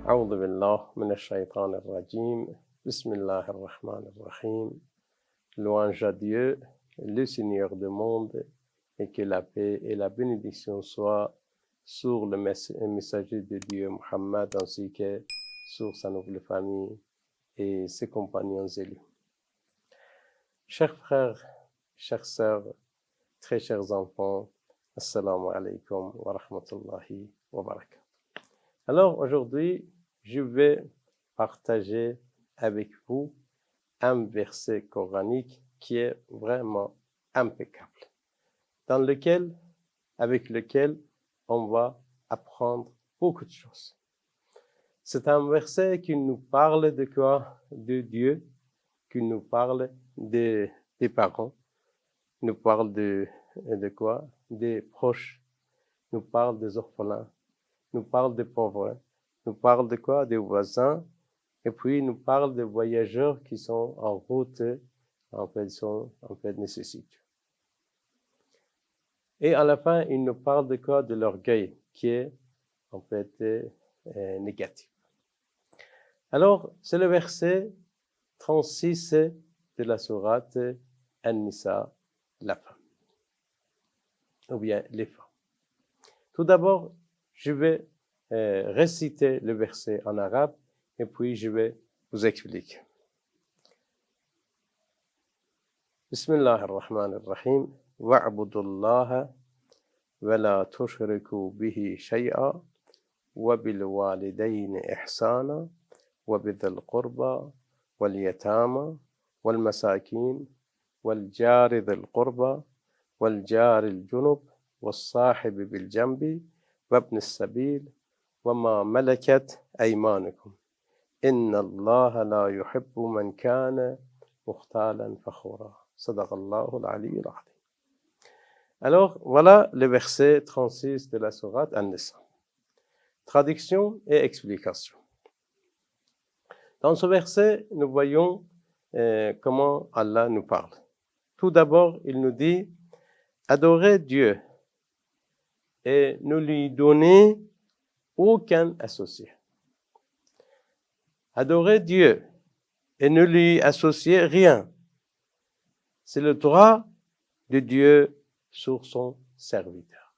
أعوذ بالله من الشيطان الرجيم بسم الله الرحمن الرحيم. Louange à Dieu, le Seigneur du monde, et que la paix et la bénédiction soient sur le messager de Dieu, Muhammad, ainsi que sur sa noble famille et ses compagnons élus. Chers frères, chères sœurs, très chers enfants, Assalamu alaikum wa rahmatullahi wa barakatuh. Alors aujourd'hui, je vais partager avec vous un verset coranique qui est vraiment impeccable, avec lequel on va apprendre beaucoup de choses. C'est un verset qui nous parle de quoi? De Dieu, qui nous parle des parents, nous parle de quoi? Des proches, nous parle des orphelins, nous parle des pauvres, nous parle de quoi? Des voisins, et puis nous parle des voyageurs qui sont en route, sont en fait nécessités. Et à la fin, il nous parle de quoi? De l'orgueil, qui est en fait négatif. Alors, c'est le verset 36 de la sourate An-Nisa, la femme, ou bien les femmes. Tout d'abord, je vais réciter le verset en arabe et puis je vais vous expliquer. Bismillah ar-Rahman ar-Rahim. Wa'budu Allah wa la tushriku bihi shay'a wa bil walidayni ihsana wa bidhil qurba wal yatama wal masakin wal jari dhil qurba wal jari al junub was sahibi bil janbi وابن السبيل وما ملكت أيمانكم إن الله لا يحب من كان مختالا فخورا صدق الله العلي العظيم. Alors voilà le verset 36 de la sourate An-Nisa. Traduction et explication. Dans ce verset, nous voyons comment Allah nous parle. Tout d'abord, il nous dit adorer Dieu et ne lui donner aucun associé. Adorer Dieu et ne lui associer rien, c'est le droit de Dieu sur son serviteur.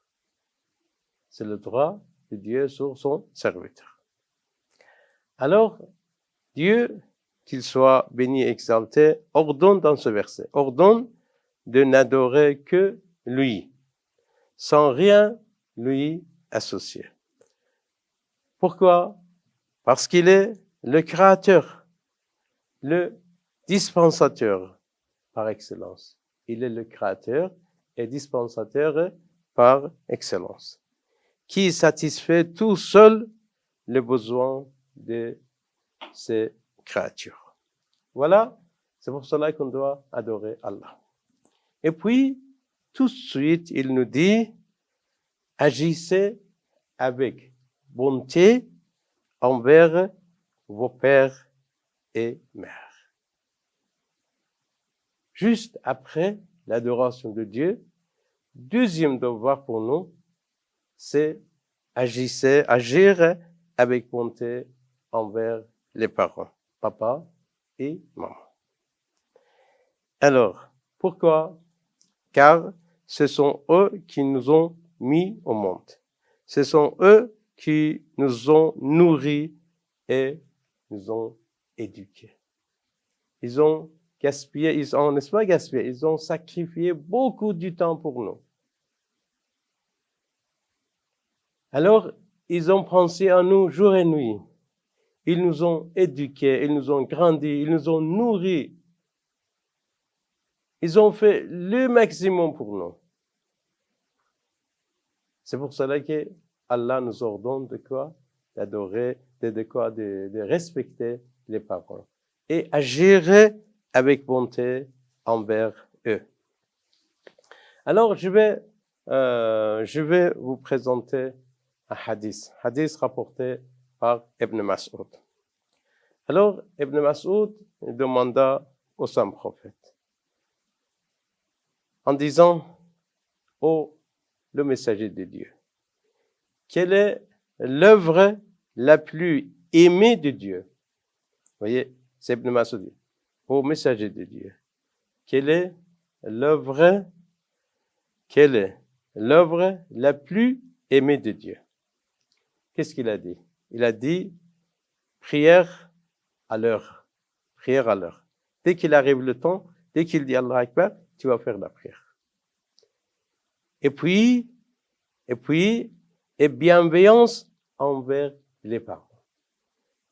C'est le droit de Dieu sur son serviteur. Alors, Dieu, qu'il soit béni et exalté, ordonne dans ce verset, ordonne de n'adorer que lui, sans rien lui associer. Pourquoi? Parce qu'il est le créateur, le dispensateur par excellence. Il est le créateur et dispensateur par excellence, qui satisfait tout seul les besoins de ses créatures. Voilà, c'est pour cela qu'on doit adorer Allah. Et puis, tout de suite, il nous dit, agissez avec bonté envers vos pères et mères. Juste après l'adoration de Dieu, deuxième devoir pour nous, c'est agir avec bonté envers les parents, papa et maman. Alors, pourquoi? Car ce sont eux qui nous ont mis au monde. Ce sont eux qui nous ont nourris et nous ont éduqués. Ils ont gaspillé, n'est-ce pas gaspillé, ils ont sacrifié beaucoup du temps pour nous. Alors, ils ont pensé à nous jour et nuit. Ils nous ont éduqués, ils nous ont grandis, ils nous ont nourris. Ils ont fait le maximum pour nous. C'est pour cela que Allah nous ordonne de quoi? D'adorer, de respecter les parents et agir avec bonté envers eux. Alors, je vais vous présenter un hadith rapporté par Ibn Mas'ud. Alors, Ibn Mas'ud demanda au saint prophète en disant, ô le messager de Dieu, quelle est l'œuvre la plus aimé de Dieu. Vous voyez, c'est Ibn Mas'ud, au messager de Dieu. Quelle est l'œuvre la plus aimée de Dieu? Qu'est-ce qu'il a dit? Il a dit prière à l'heure. Prière à l'heure. Dès qu'il arrive le temps, dès qu'il dit Allah Akbar, tu vas faire la prière. Et puis, bienveillance envers les parents.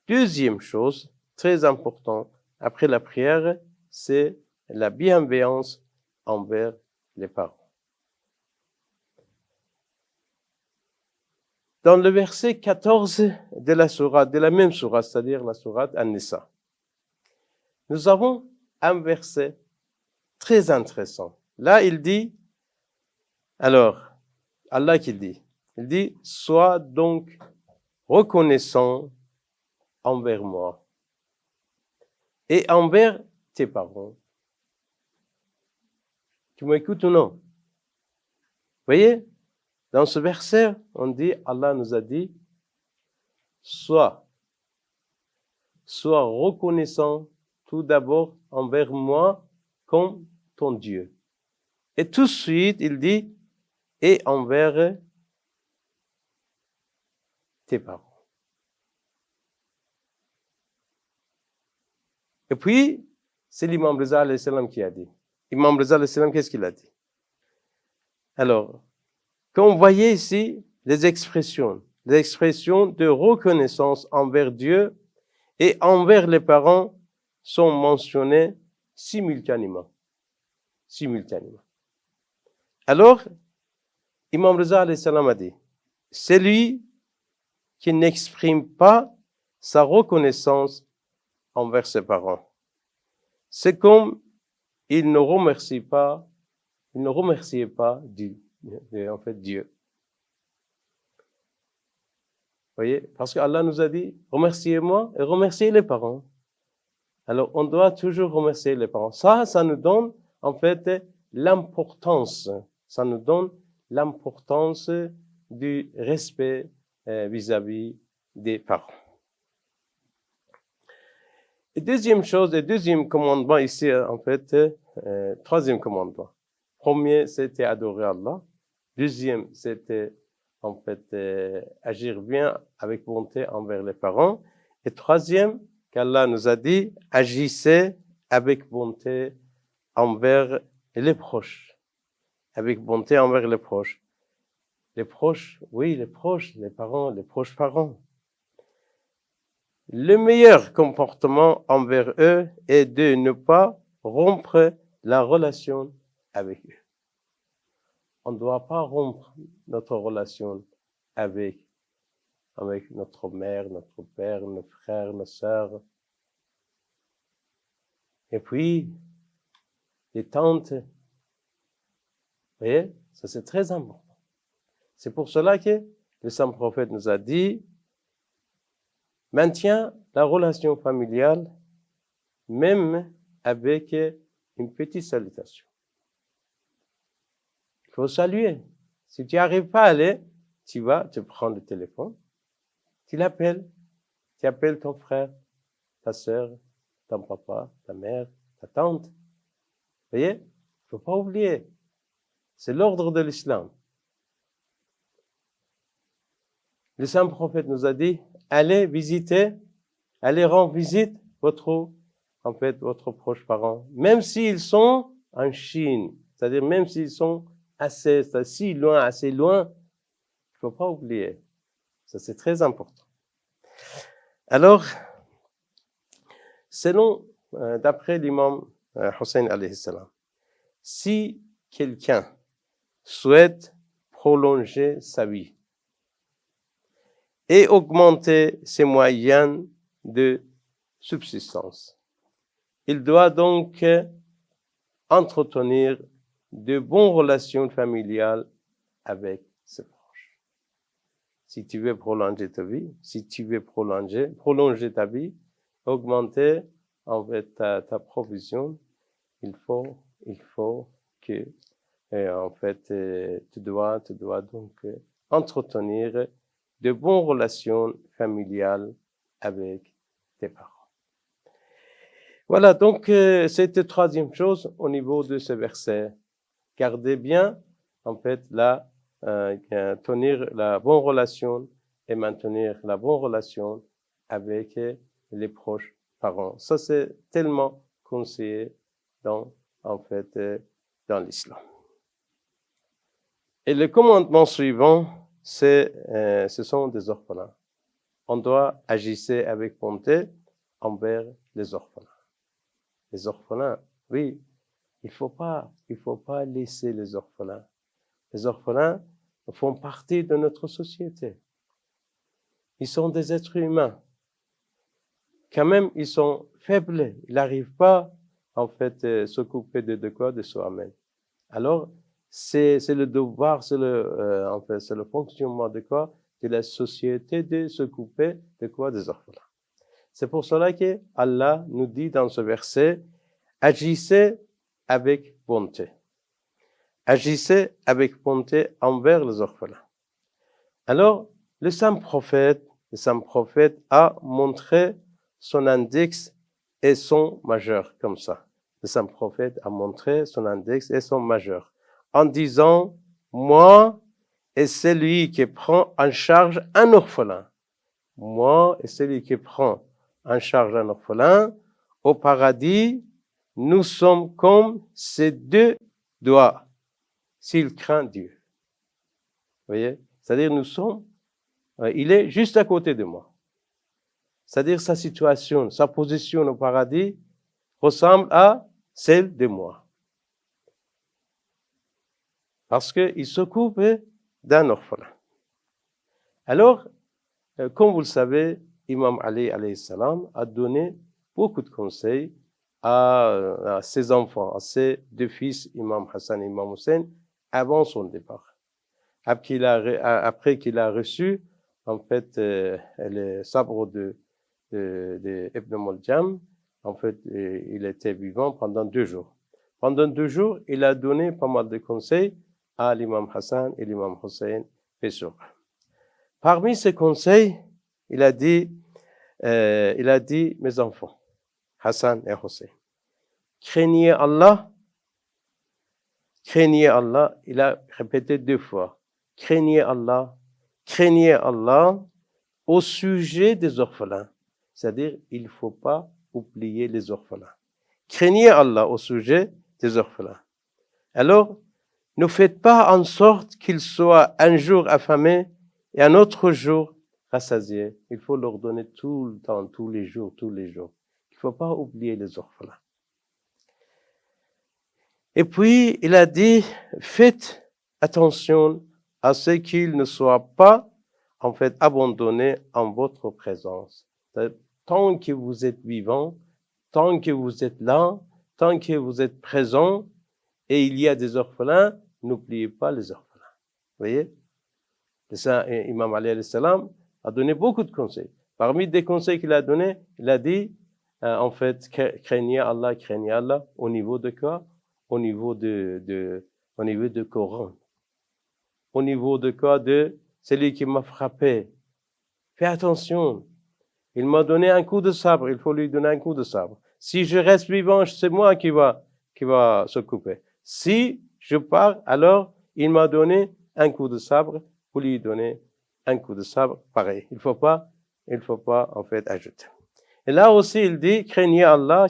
Deuxième chose, très importante, après la prière, c'est la bienveillance envers les parents. Dans le verset 14 de la sourate, de la même sourate, c'est-à-dire la sourate An-Nisa, nous avons un verset très intéressant. Là, il dit, alors, Allah qui dit, il dit, sois donc reconnaissant envers moi et envers tes parents. Tu m'écoutes ou non? Vous voyez, dans ce verset, on dit, Allah nous a dit, sois reconnaissant tout d'abord envers moi comme ton Dieu. Et tout de suite, il dit, et envers tes parents. Et puis, c'est l'imam Reza alayhi salam qui a dit. Imam Reza alayhi salam, qu'est-ce qu'il a dit? Alors, quand vous voyez ici les expressions de reconnaissance envers Dieu et envers les parents sont mentionnées simultanément. Alors, Imam Reza alayhi salam a dit, celui qui n'exprime pas sa reconnaissance envers ses parents, c'est comme il ne remerciait pas Dieu. Vous voyez, parce qu'Allah nous a dit, remerciez-moi et remerciez les parents. Alors, on doit toujours remercier les parents. Ça nous donne, en fait, l'importance. Ça nous donne l'importance du respect vis-à-vis des parents. Et deuxième chose, le deuxième commandement ici, en fait, troisième commandement. Premier, c'était adorer Allah. Deuxième, c'était, en fait, agir bien avec bonté envers les parents. Et troisième, qu'Allah nous a dit, agissez avec bonté envers les proches. Avec bonté envers les proches. Les proches, oui, les proches, les parents, les proches parents. Le meilleur comportement envers eux est de ne pas rompre la relation avec eux. On ne doit pas rompre notre relation avec notre mère, notre père, nos frères, nos sœurs. Et puis, les tantes. Vous voyez, ça c'est très important. C'est pour cela que le saint prophète nous a dit, maintiens la relation familiale, même avec une petite salutation. Il faut saluer. Si tu n'arrives pas à aller, tu prends le téléphone, tu appelles ton frère, ta sœur, ton papa, ta mère, ta tante. Vous voyez, il ne faut pas oublier. C'est l'ordre de l'islam. Le saint prophète nous a dit, allez rendre visite votre proche parent, même s'ils sont en Chine, c'est-à-dire même s'ils sont assez loin, il ne faut pas oublier. Ça, c'est très important. Alors, d'après l'imam Hussein alayhi salam, si quelqu'un souhaite prolonger sa vie et augmenter ses moyens de subsistance, il doit donc entretenir de bonnes relations familiales avec ses proches. Si tu veux prolonger ta vie, prolonger ta vie, augmenter en fait ta provision, il faut que en fait tu dois donc entretenir de bonnes relations familiales avec tes parents. Voilà, donc c'était troisième chose au niveau de ce verset. Gardez bien, en fait, tenir la bonne relation et maintenir la bonne relation avec les proches parents. Ça, c'est tellement conseillé dans l'islam. Et le commandement suivant, ce sont des orphelins. On doit agir avec bonté envers les orphelins. Les orphelins, oui, il faut pas laisser les orphelins. Les orphelins font partie de notre société. Ils sont des êtres humains. Quand même, ils sont faibles. Ils n'arrivent pas, en fait, s'occuper de quoi? De soi-même. Alors, c'est le devoir, c'est le fonctionnement de quoi? De la société de s'occuper de quoi? Des orphelins. C'est pour cela que Allah nous dit dans ce verset, agissez avec bonté. Agissez avec bonté envers les orphelins. Alors, le saint prophète a montré son index et son majeur, comme ça. Le saint prophète a montré son index et son majeur, en disant, moi et celui qui prend en charge un orphelin. Moi et celui qui prend en charge un orphelin, au paradis, nous sommes comme ces deux doigts, s'il craint Dieu. Vous voyez? C'est-à-dire, il est juste à côté de moi. C'est-à-dire, sa situation, sa position au paradis ressemble à celle de moi. Parce qu'il s'occupe d'un orphelin. Alors, comme vous le savez, Imam Ali alayhi salam a donné beaucoup de conseils à ses enfants, à ses deux fils, Imam Hassan et Imam Hussein, avant son départ. Après qu'il a reçu, en fait, le sabre de Ibn Muljam, en fait, il était vivant pendant 2 jours. Pendant 2 jours, il a donné pas mal de conseils à l'imam Hassan et l'imam Hussein, paix sur eux. Parmi ces conseils, il a dit, mes enfants, Hassan et Hussein, craignez Allah, il a répété 2 fois, craignez Allah au sujet des orphelins. C'est-à-dire, il ne faut pas oublier les orphelins. Craignez Allah au sujet des orphelins. Alors, ne faites pas en sorte qu'ils soient un jour affamés et un autre jour rassasiés. Il faut leur donner tout le temps, tous les jours. Il ne faut pas oublier les orphelins. Et puis, il a dit, faites attention à ce qu'ils ne soient pas, en fait, abandonnés en votre présence. Tant que vous êtes vivant, tant que vous êtes là, tant que vous êtes présent, et il y a des orphelins, n'oubliez pas les orphelins. Vous voyez? Imam Ali alayhi salam a donné beaucoup de conseils. Parmi des conseils qu'il a donnés, il a dit, en fait, craignez Allah au niveau de quoi? Au niveau de Coran. Au niveau de quoi? De celui qui m'a frappé. Fais attention. Il m'a donné un coup de sabre, il faut lui donner un coup de sabre. Si je reste vivant, c'est moi qui va s'occuper. Si je pars, alors il m'a donné un coup de sabre, pour lui donner un coup de sabre pareil. Il faut pas en fait ajouter. Et là aussi il dit, craignez Allah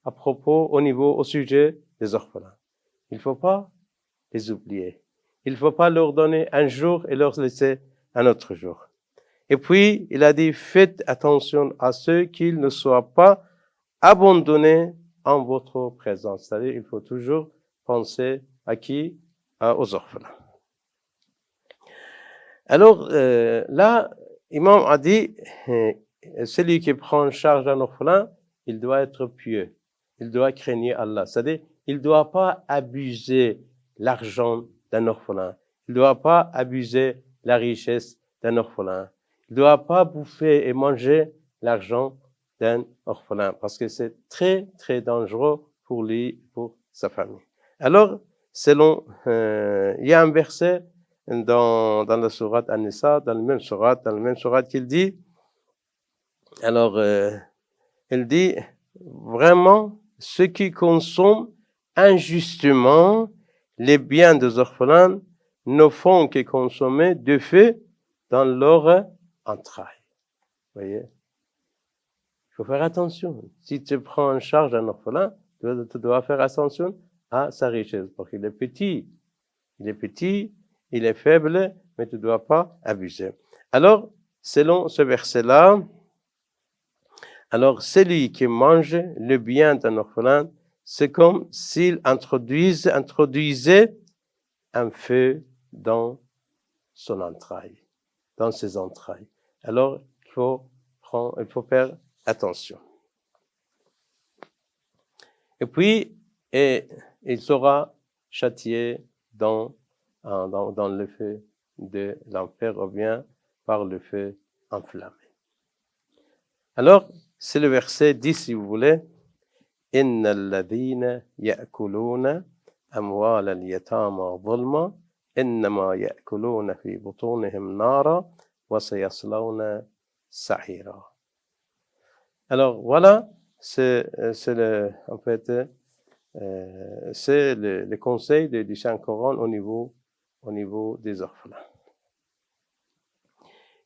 au sujet des orphelins. Il faut pas les oublier. Il faut pas leur donner un jour et leur laisser un autre jour. Et puis, il a dit, faites attention à ceux qu'ils ne soient pas abandonnés en votre présence. C'est-à-dire, il faut toujours penser à qui? Aux orphelins. Alors, là, Imam a dit, celui qui prend en charge un orphelin, il doit être pieux. Il doit craigner Allah. C'est-à-dire, il ne doit pas abuser l'argent d'un orphelin. Il ne doit pas abuser la richesse d'un orphelin. Il ne doit pas bouffer et manger l'argent d'un orphelin parce que c'est très, très dangereux pour lui, pour sa famille. Alors, il y a un verset dans la sourate An-Nisa, dans le même sourate qu'il dit, Alors, il dit, vraiment, ceux qui consomment injustement les biens des orphelins ne font que consommer de feu dans leur entraille. Vous voyez? Il faut faire attention. Si tu prends en charge un orphelin, tu dois faire attention à sa richesse, parce qu'il est petit. Il est petit, il est faible, mais tu ne dois pas abuser. Alors, selon ce verset-là, alors celui qui mange le bien d'un orphelin, c'est comme s'il introduisait un feu dans son entraille, dans ses entrailles. Alors, il faut faire attention. Et puis, il sera châtié dans le feu de l'enfer ou bien par le feu enflammé. Alors, c'est le verset 10 si vous voulez. إن الذين يأكلون أموال اليتامى ظلما إنما يأكلون في بطونهم نارا وسيصلون سعيرا. Alors voilà, c'est le conseil du Saint-Coran au niveau des orphelins.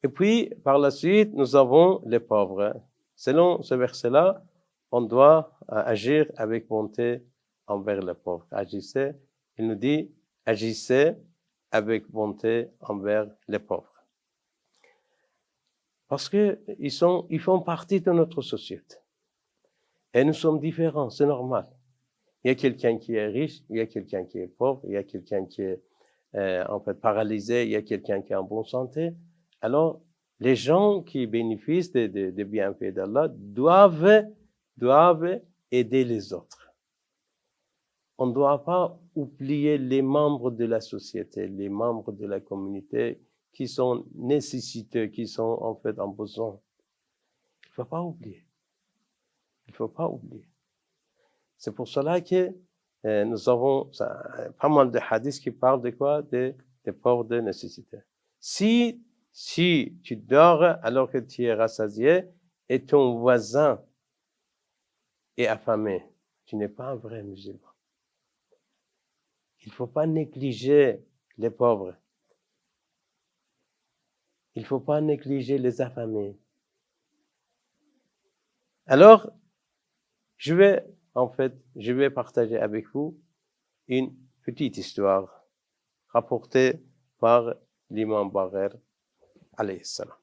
Et puis, par la suite, nous avons les pauvres. Selon ce verset-là, on doit agir avec bonté envers les pauvres. Il nous dit, agissez avec bonté envers les pauvres. Parce qu'ils font partie de notre société. Et nous sommes différents, c'est normal. Il y a quelqu'un qui est riche, il y a quelqu'un qui est pauvre, il y a quelqu'un qui est paralysé, il y a quelqu'un qui est en bonne santé. Alors, les gens qui bénéficient des bienfaits d'Allah doivent aider les autres. On ne doit pas oublier les membres de la société, les membres de la communauté qui sont nécessiteux, qui sont en fait en besoin. Il ne faut pas oublier. Il ne faut pas oublier. C'est pour cela que nous avons pas mal de hadiths qui parlent de quoi? Des pauvres de nécessité. Si tu dors alors que tu es rassasié et ton voisin est affamé, tu n'es pas un vrai musulman. Il ne faut pas négliger les pauvres. Il ne faut pas négliger les affamés. Alors, je vais partager avec vous une petite histoire rapportée par l'imam Bagher alayhi salam.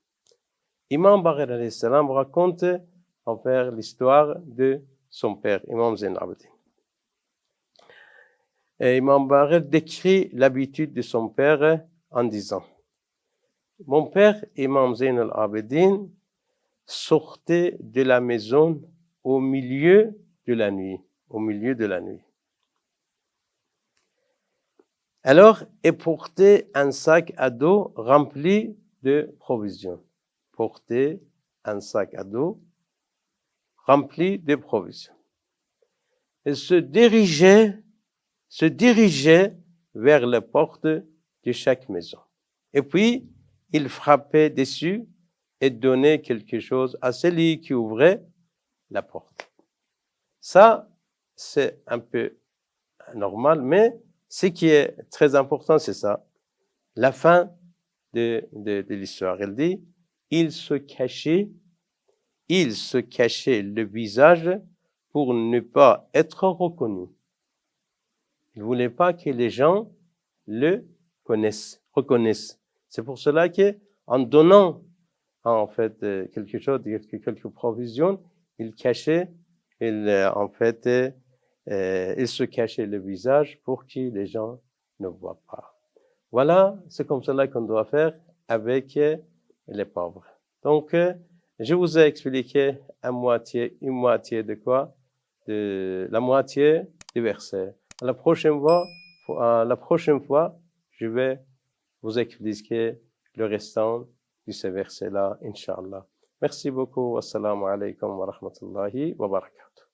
Imam Bagher alayhi salam raconte l'histoire de son père, Imam Zayn al-Abidin. Et Imam Bagher décrit l'habitude de son père en disant: mon père, Imam Zayn al-Abidin, sortait de la maison au milieu de la nuit. Alors, il portait un sac à dos rempli de provisions. Il se dirigeait vers la porte de chaque maison. Et puis, il frappait dessus et donnait quelque chose à celui qui ouvrait la porte. Ça, c'est un peu normal, mais ce qui est très important, c'est ça. La fin de l'histoire, elle dit, il se cachait le visage pour ne pas être reconnu. Il ne voulait pas que les gens le reconnaissent. C'est pour cela qu'en donnant quelque chose, quelques provisions, il se cachait le visage pour que les gens ne voient pas. Voilà, c'est comme cela qu'on doit faire avec les pauvres. Donc, je vous ai expliqué une moitié de quoi? La moitié du verset. La prochaine fois, je vais vous expliquer le restant de ce verset-là, Inch'Allah. Merci beaucoup. Assalamu alaikum wa rahmatullahi wa barakatuh.